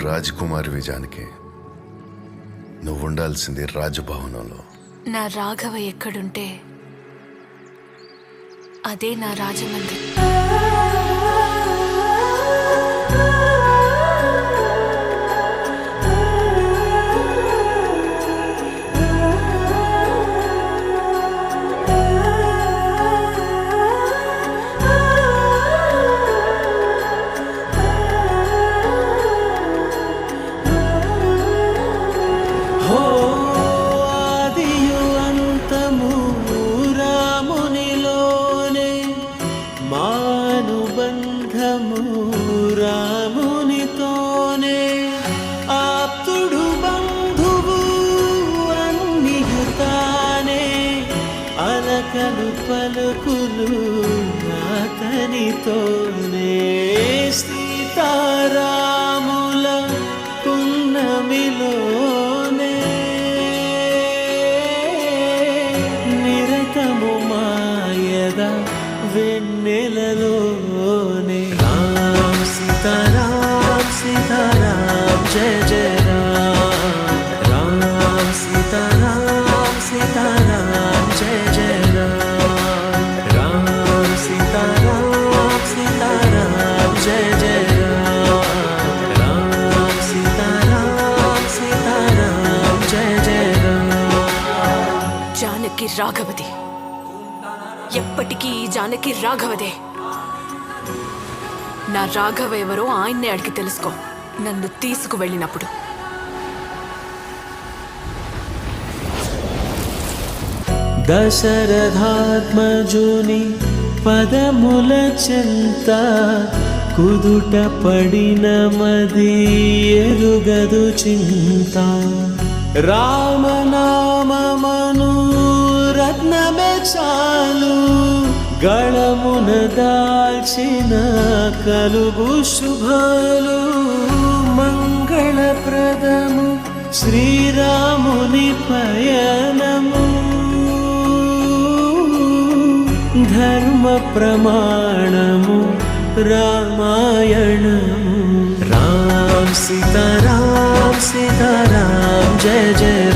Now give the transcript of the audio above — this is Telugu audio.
రాజకుమారి జానకి, నువ్వు ఉండాల్సింది రాజభవనంలో. నా రాఘవ ఎక్కడుంటే అదే నా రాజమండ్రి. రామునితోనే ఆప్తుడు బంధువు అన్నియుతానే అలకలు పలుకులు అతనితోనే సీతారాముల పున్నమిలోనే నిరతము మాయద వెన్నెలలోనే రామ్ సీతారాం సీతారాం జయ జయ రామ్ రామ్ సీతారాం సీతారాం జయ జయ రామ్ రామ్ సీతారాం సీతారాం జయ జయ రామ్ రామ్ సీతారాం సీతారాం జయ జయ రామ్. జానకి రాఘవది, ఎప్పటికీ ఈ జానకి రాఘవదే. నా రాఘవ ఎవరో ఆయన్నే అడిగి తెలుసుకో నన్ను తీసుకువెళ్ళినప్పుడు. దశరథాత్మజుని పదముల చెంత కుదుట పడిన మది ఎరుగదు చింత రామనామమను రత్నమే చాలు గళమున దాల్చిన కలుగు శుభాలు మంగళప్రదము శ్రీరాముని పయనము ధర్మ ప్రమాణము రామాయణము రామ్ సీతారాం సీతారాం జయ జయ